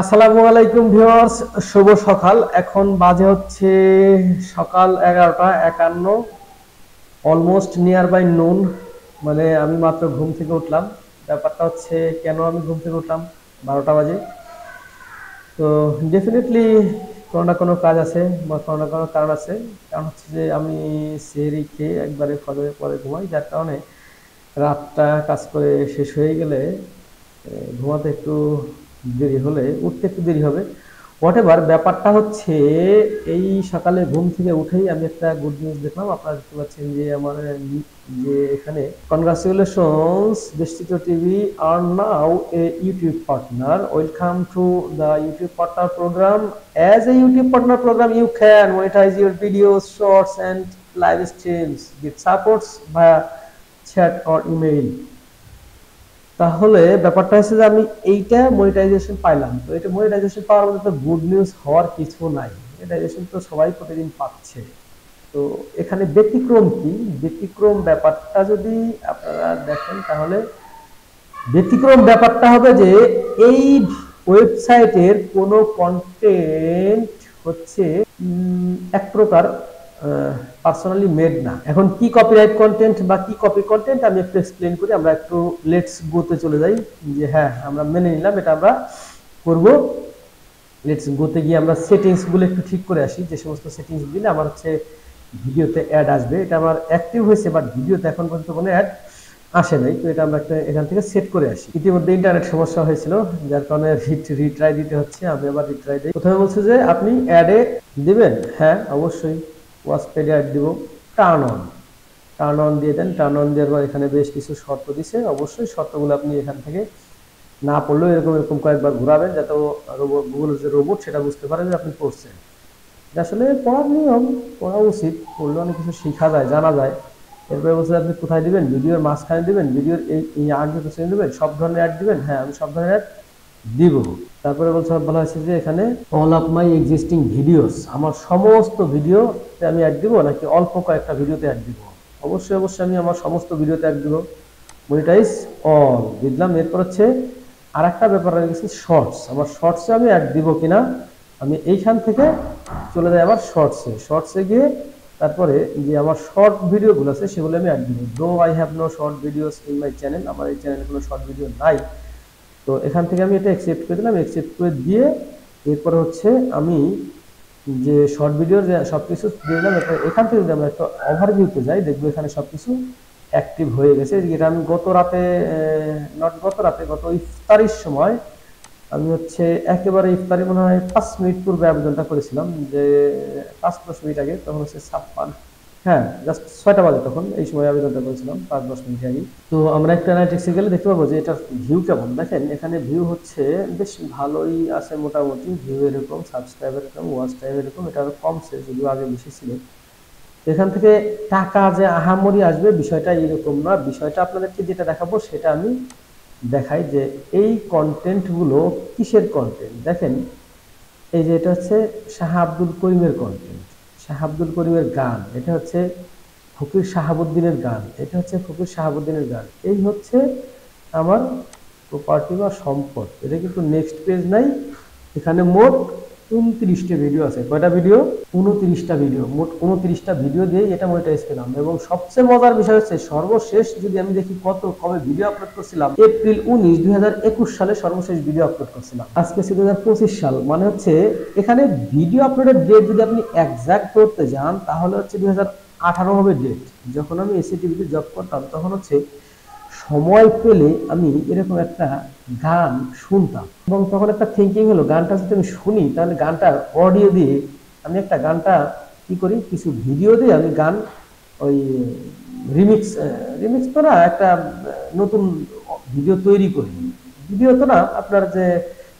আসসালামু আলাইকুম ভিউয়ার্স, শুভ সকাল। এখন বাজে হচ্ছে সকাল 11টা 51, অলমোস্ট নিয়ার বাই নুন। মানে আমি মাত্র ঘুম থেকে উঠলাম। ব্যাপারটা হচ্ছে কেন আমি ঘুম থেকে উঠলাম 12টা বাজে। তো ডেফিনেটলি কোনো না কোনো কাজ আছে বা কোনো না কোনো কারণ আছে। কারণ হচ্ছে যে আমি সেহরি খেয়ে একবারে ফজরের পরে ঘুমাই, যার কারণে রাতটা কাজ করে শেষ হয়ে গেলে ঘুমাতে একটু দেরি হলে উঠতে একটু দেরি হবে। হোয়াটএভার, ব্যাপারটা হচ্ছে এই সকালে ঘুম থেকে উঠেই আমি একটা গুড নিউজ দেখলাম। আপনারা দেখতে পাচ্ছেন যে আমার যে এখানে কনগ্রাচুলেশনস, বিস্তৃত TV are now a YouTube partner. Welcome to the YouTube partner program. As a YouTube partner program you can monetize your videos, shorts and live streams with supports via chat or email। তাহলে ব্যাপারটা হচ্ছে যে আমি এইটা monetization পাইলাম। তো এটা monetization পাওয়ার মধ্যে তো গুড নিউজ হওয়ার কিছু নাই। মনিটাইজেশন তো সবাই প্রতিদিন পাচ্ছে। তো এখানে ব্যতিক্রম কি? ব্যতিক্রম ব্যাপারটা যদি আপনারা দেখেন তাহলে ব্যতিক্রম ব্যাপারটা হবে যে এই ওয়েবসাইটের কোনো কন্টেন্ট হচ্ছে এক প্রকার পার্সোনালি মেড না। এখন কি কপিরাইট কন্টেন্ট বা কি কপি কন্টেন্ট আমি একটু এক্সপ্লেন করি। আমরা একটু লেটস গোতে চলে যাই যে হ্যাঁ আমরা মেনে নিলাম এটা আমরা করব। লেটস গোতে গিয়ে আমরা সেটিংস গুলো একটু ঠিক করে আসি। যে সমস্ত সেটিংস দিলে আমার হচ্ছে ভিডিওতে অ্যাড আসবে, এটা আমার অ্যাক্টিভ হয়েছে, বাট ভিডিওতে এখন পর্যন্ত কোনো অ্যাড আসে নাই। তো এটা আমরা একটা এখান থেকে সেট করে আসি। ইতিমধ্যে ইন্টারনেট সমস্যা হয়েছিল, যার কারণে রিট্রাই দিতে হচ্ছে। আমি আবার রিট্রাই দিই। প্রথমে বলছে যে আপনি অ্যাডে দিবেন। হ্যাঁ অবশ্যই ওয়াচ পেডে অ্যাড দিব। টার্ন অন দিয়ে দেন। টার্ন অন দেওয়ার পর এখানে বেশ কিছু শর্ত দিছে। অবশ্যই শর্তগুলো আপনি এখান থেকে না পড়লেও এরকম কয়েকবার ঘোরাবেন, যাতে গুগলের যে রোবট সেটা বুঝতে পারে যে আপনি পড়ছেন। আসলে পড়ার নিয়ম, পড়া উচিত, পড়লে অনেক কিছু শেখা যায়, জানা যায়। এরপরে বলছে আপনি কোথায় দিবেন, ভিডিওর মাঝখানে দিবেন, ভিডিওর এই আগে পিছনে দিবেন, সব ধরনের অ্যাড দিবেন। হ্যাঁ আমি সব ধরনের অ্যাড দিব। তারপরে বলা হয়েছে যে এখানে all of my existing videos, আমার সমস্ত ভিডিওতে আমি অ্যাড দিব নাকি অল্প কয়েকটা ভিডিওতে অ্যাড দিব। অবশ্যই আমি আমার সমস্ত ভিডিওতে অ্যাড দিব। মনিটাইজ অল দিলাম। এরপর হচ্ছে আর একটা ব্যাপার রয়ে গেছে শর্টস। আমার শর্টসে আমি অ্যাড দিব কিনা, আমি এইখান থেকে চলে যাই আবার শর্টসে গিয়ে তারপরে যে আমার শর্ট ভিডিওগুলো আছে সেগুলো আমি অ্যাড দিব। Though I have no short videos in my channel, আমার এই চ্যানেলে কোনো শর্ট ভিডিও নাই। তো এখান থেকে আমি এটা অ্যাকসেপ্ট করে দিলাম। অ্যাকসেপ্ট করে দিয়ে এরপর হচ্ছে আমি যে শর্ট ভিডিওর যে সব কিছু দিয়ে দিলাম। এখান থেকে যদি আমরা একটা ওভারভিউতে যাই, দেখবো এখানে সব কিছু অ্যাক্টিভ হয়ে গেছে। যেটা আমি গত ইফতারির সময় আমি হচ্ছে একেবারে ইফতারি মনে হয় 5 মিনিট পূর্বে আবেদনটা করেছিলাম, যে 5-10 মিনিট আগে, তখন হচ্ছে 56, হ্যাঁ জাস্ট 6টা বাজে তখন এই সময় আবেদনটা করেছিলাম 5-10 মিনিট আগে। তো আমরা একটা অ্যানালিটিক্সে গেলে দেখতে পাবো যে এটার ভিউ কেমন। দেখেন এখানে ভিউ হচ্ছে বেশ ভালোই আছে মোটামুটি। ভিউ এরকম, সাবস্ক্রাইবার এরকম, ওয়াচ টাইম এরকম। এটা আরো কমছে, যদিও আগে বেশি ছিল। এখান থেকে টাকা যে আহামরি আসবে বিষয়টা এরকম না। বিষয়টা আপনাদেরকে যেটা দেখাবো সেটা আমি দেখাই যে এই কন্টেন্টগুলো কিসের কন্টেন্ট। দেখেন এই যে এটা হচ্ছে শাহ আব্দুল করিমের কন্টেন্ট, শাহ আব্দুল করিমের গান। এটা হচ্ছে ফকির শাহাবুদ্দিনের গান। এটা হচ্ছে ফকির শাহাবুদ্দিনের গান। এই হচ্ছে আমার প্রপার্টি বা সম্পদ। এটা কিন্তু নেক্সট পেজ নাই। এখানে মোট 29টা ভিডিও আছে। কয়টা ভিডিও? 29টা ভিডিও। মোট 29টা ভিডিও দিয়ে এটা মনিটাইজ পেলাম। এবং সবচেয়ে মজার বিষয় হচ্ছে সর্বশেষ যদি আমি দেখি কবে ভিডিও আপলোড করছিলাম, এপ্রিল 19, 2021 সালে সর্বশেষ ভিডিও আপলোড করছিলাম। আজকে 2025 সাল, মানে হচ্ছে এখানে ভিডিও আপলোডের ডেট যদি আপনি এক্সাক্ট করতে যান তাহলে হচ্ছে 2018 হবে ডেট। যখন আমি এসিটিভিতে জব করতাম তখন হচ্ছে সময় পেলে আমি এরকম একটা গান শুনতাম, এবং তখন একটা থিঙ্কিং হলো গানটা যদি আমি শুনি তাহলে গানটার অডিও দিয়ে আমি একটা গানটা কি করি, কিছু ভিডিও দিয়ে আমি গান ওই রিমিক্স তো না, একটা নতুন ভিডিও তৈরি করি। ভিডিও তো না, আপনার যে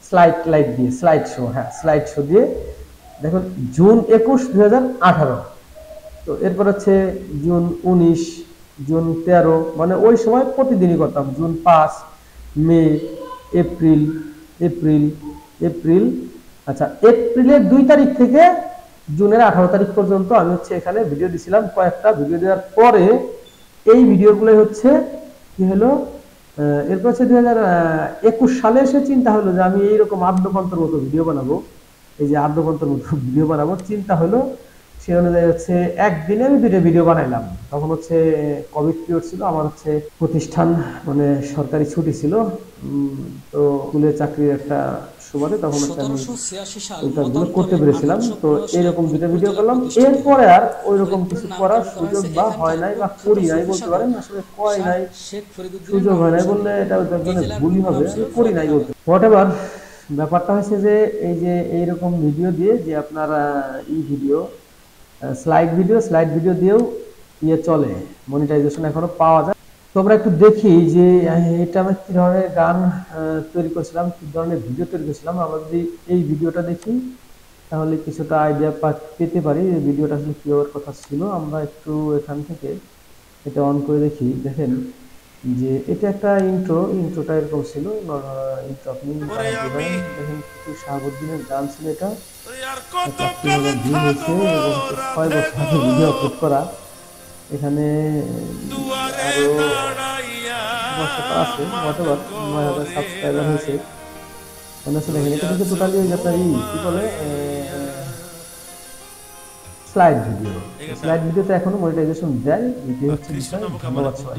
স্লাইড শো দিয়ে। দেখুন জুন 21, 2018। তো এরপর হচ্ছে জুন 19, জুন 13, মানে ওই সময় প্রতিদিনই করতাম। জুন 5, মে, এপ্রিল এপ্রিল এপ্রিল আচ্ছা এপ্রিলের 2 তারিখ থেকে জুনের 18 তারিখ পর্যন্ত আমি হচ্ছে এখানে ভিডিও দিছিলাম। কয়েকটা ভিডিও দেওয়ার পরে এই ভিডিওগুলো হচ্ছে কি হলো, এরপর হচ্ছে 2021 সালে এসে চিন্তা হলো যে আমি এইরকম আদ্যপন্থর মতো ভিডিও বানাবো, এই যে আদ্যপন্থর মতো ভিডিও বানাবো চিন্তা হলো। সে অনুযায়ী হচ্ছে একদিনে আমি 2টা ভিডিও বানাইলাম। তখন হচ্ছে কোভিড পিরিয়ড ছিল, আমার হচ্ছে প্রতিষ্ঠান মানে সরকারি ছুটি ছিল। তো স্কুলে চাকরির একটা সুবাদে তখন হচ্ছে আমি 1786 সাল ওই কাজগুলো করতে মতান্তরে পেরেছিলাম। তো 1815 সালে এইরকম 2টা ভিডিও ফরিদপুর জেলা করলাম, প্রতিষ্ঠিত হয়। এরপরে আর ওইরকম ফরিদপুরের কিছু করার নামকরণ করা সুযোগ হয়েছে বা হয় এখানকার নাই বা প্রখ্যাত করি নাই সুফি বলতে সাধক পারেন, আসলে করি শাহ নাই। শেখ ফরিদুদ্দীনের সুযোগ নাম হয় নাই বললে অনুসরণে এটা এই একজনের জেলার ভুলই মূল হবে, নাম ছিল আমি করি নাই ফতেহাবাদ। বলতে। হোয়াটএভার, ব্যাপারটা হচ্ছে যে এই যে এইরকম ভিডিও দিয়ে যে আপনার ভিডিও স্লাইড ভিডিও দিয়েও চলে, মনিটাইজেশন এখনো পাওয়া যায়। তো আমরা একটু দেখি যে এটা আমি কি ধরনের গান তৈরি করেছিলাম, কি ধরনের ভিডিও তৈরি করেছিলাম। আমরা যদি এই ভিডিওটা দেখি তাহলে কিছুটা আইডিয়া পেতে পারি ভিডিওটা আসলে কি হওয়ার কথা ছিল। আমরা একটু এখান থেকে এটা অন করে দেখি। দেখেন যে এটা একটা ইন্ট্রোটা এরকম ছিল। ইন্ট্রো আপনি বানাইতে পারেন। দেখেন কিছু শাহাবুদ্দিনের গান ছিল, এটা 81,000 ভিউ হয়েছে এবং 6 বছর আগে ভিডিও আপলোড করা। এখানে আরো সমস্যাটা আছে, হোয়াটএভার 9,000 সাবস্ক্রাইবার হয়েছে। মানে আসলে দেখেন এটা কিন্তু টোটালি ওই যে আপনার কি বলে স্লাইড ভিডিওতে এখনো মনিটাইজেশন দেয়, এটি হচ্ছে বিষয়। ধন্যবাদ সবাই।